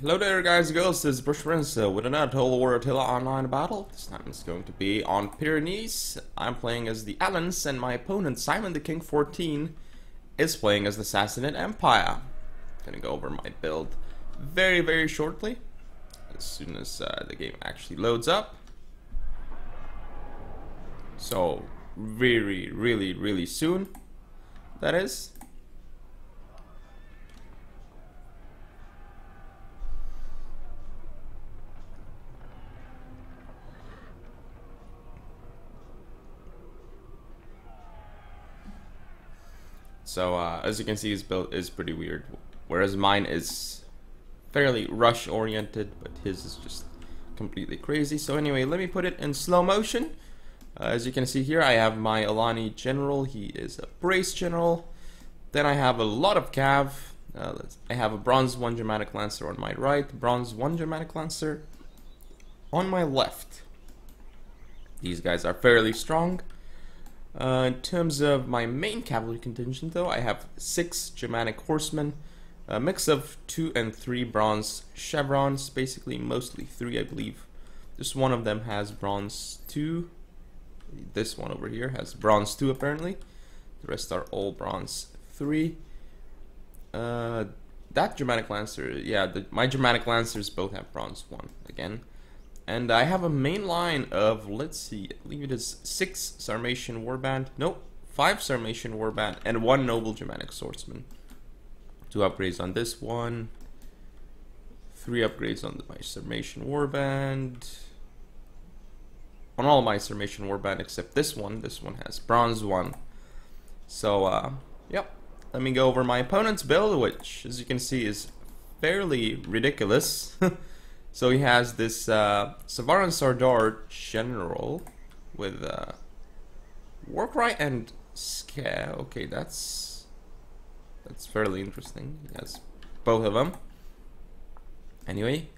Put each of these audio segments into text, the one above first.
Hello there guys and girls, this is Brush Prince with another Total War Attila online battle. This time it's going to be on Pyrenees. I'm playing as the Alans and my opponent Simon the King 14 is playing as the Sassanid Empire. I'm gonna go over my build very shortly, as soon as the game actually loads up. So really soon, that is. So as you can see, his build is pretty weird, whereas mine is fairly rush oriented, but his is just completely crazy. So anyway, let me put it in slow motion. As you can see here, I have my Alani general. He is a brace general. Then I have a lot of cav. I have a bronze 1 Germanic Lancer on my right, bronze 1 Germanic Lancer on my left. These guys are fairly strong. In terms of my main cavalry contingent, though, I have 6 Germanic horsemen, a mix of 2 and 3 bronze chevrons, basically mostly 3, I believe. Just one of them has bronze 2. This one over here has bronze 2 apparently. The rest are all bronze 3. That Germanic Lancer, yeah, my Germanic Lancers both have bronze 1 again. And I have a main line of, let's see, I believe it is 6 Sarmatian Warband, nope, 5 Sarmatian Warband, and 1 Noble Germanic Swordsman. 2 upgrades on this one, 3 upgrades on my Sarmatian Warband, on all my Sarmatian Warband except this one has bronze 1. So, yep, let me go over my opponent's build, which, as you can see, is fairly ridiculous. So he has this Savaran Sardar general with Warcry and Scare. Okay, that's fairly interesting. He has both of them. Anyway,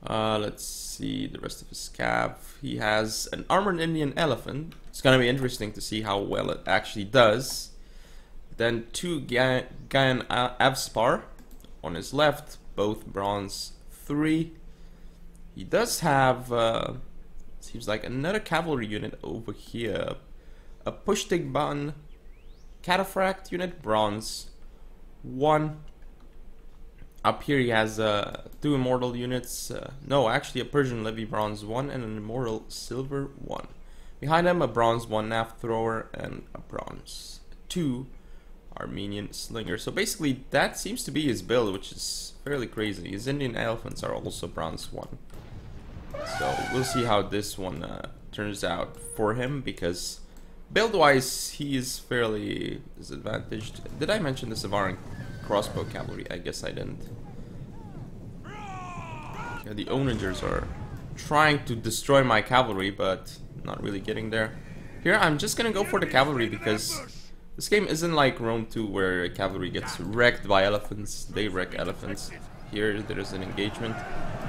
let's see the rest of his cav. He has an Armored Indian Elephant. It's gonna be interesting to see how well it actually does. Then 2 Gaian Avspar on his left, both bronze 3. He does have, seems like another cavalry unit over here. A Pushtigban Cataphract unit, bronze 1. Up here he has 2 immortal units. No, actually a Persian Levy, bronze 1, and an immortal silver 1. Behind him, a bronze 1 Nav Thrower and a bronze 2 Armenian Slinger. So basically, that seems to be his build, which is fairly crazy. His Indian Elephants are also bronze 1. So we'll see how this one turns out for him, because build-wise he is fairly disadvantaged. Did I mention the Savaran crossbow cavalry? I guess I didn't. Yeah, the Onagers are trying to destroy my cavalry, but not really getting there. Here I'm just gonna go for the cavalry, because this game isn't like Rome 2 where cavalry gets wrecked by elephants. They wreck elephants. Here there is an engagement.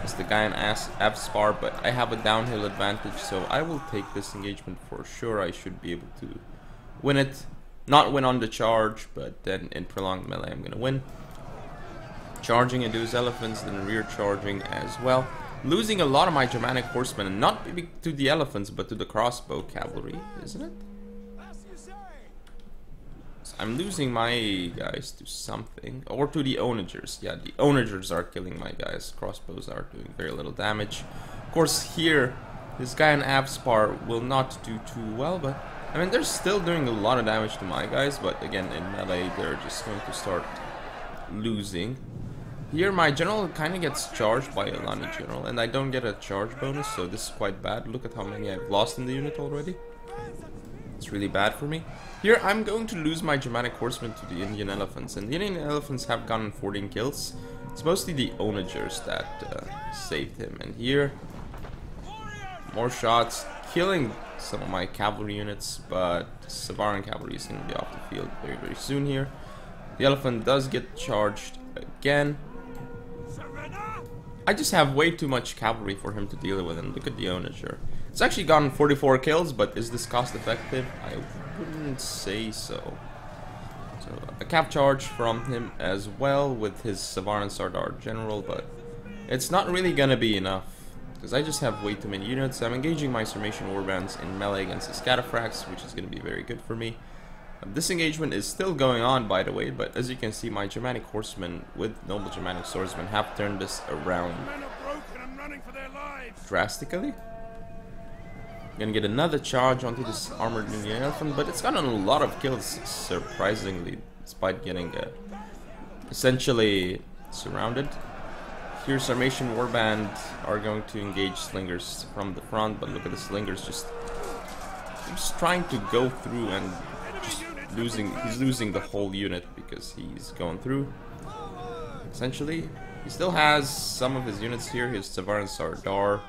It's the guy in Avspar, but I have a downhill advantage, so I will take this engagement for sure. I should be able to win it. Not win on the charge, but then in prolonged melee I'm gonna win. Charging into his elephants, then rear charging as well. Losing a lot of my Germanic horsemen, and not to the elephants, but to the crossbow cavalry, isn't it? I'm losing my guys to something, or to the Onagers. Yeah, the Onagers are killing my guys. Crossbows are doing very little damage. Of course, here, this guy in Avspar will not do too well, but I mean, they're still doing a lot of damage to my guys, but again, in melee, they're just going to start losing. Here, my general kind of gets charged by a Lani general, and I don't get a charge bonus, so this is quite bad. Look at how many I've lost in the unit already. It's really bad for me. Here I'm going to lose my Germanic horsemen to the Indian elephants, and the Indian elephants have gotten 14 kills. It's mostly the Onagers that saved him. And here, more shots, killing some of my cavalry units, but Savaran cavalry is going to be off the field very soon here. The elephant does get charged again. I just have way too much cavalry for him to deal with, and look at the Onager. It's actually gotten 44 kills, but is this cost effective? I wouldn't say so. So a cap charge from him as well with his Savaran Sardar general, but it's not really gonna be enough, because I just have way too many units. I'm engaging my Sarmatian warbands in melee against the Scataphracts, which is gonna be very good for me. This engagement is still going on, by the way, but as you can see, my Germanic horsemen with noble Germanic swordsmen have turned this around drastically. I'm gonna get another charge onto this armored Indian elephant, but it's gotten a lot of kills, surprisingly, despite getting essentially surrounded. Here, Sarmatian warband are going to engage slingers from the front, but look at the slingers just trying to go through and just he's losing the whole unit because he's going through. Essentially, he still has some of his units here, his Savar and Sardar.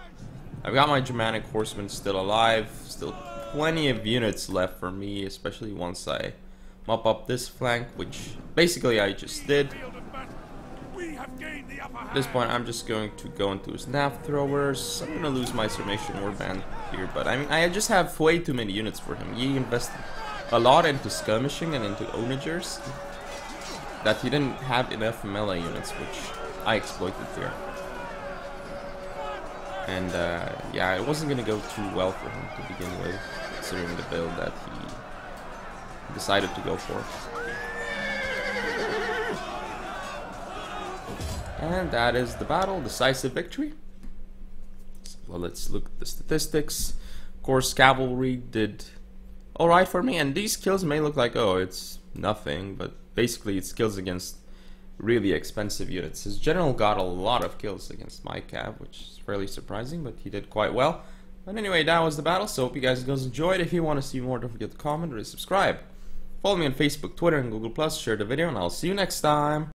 I've got my Germanic horsemen still alive, still plenty of units left for me, especially once I mop up this flank, which basically I just did. At this point, I'm just going to go into his nav throwers. I'm gonna lose my Sarmatian warband here, but I mean, I just have way too many units for him. He invested a lot into skirmishing and into onagers that he didn't have enough melee units, which I exploited there. And yeah, it wasn't gonna go too well for him to begin with, considering the build that he decided to go for. And that is the battle, decisive victory. Well, let's look at the statistics. Of course, cavalry did alright for me, and these kills may look like, oh, it's nothing, but basically it's kills against really expensive units. His general got a lot of kills against my cav, which is fairly surprising, but he did quite well. But anyway, that was the battle, so hope you guys enjoyed. If you want to see more, don't forget to comment or subscribe. Follow me on Facebook, Twitter, and Google+, share the video, and I'll see you next time.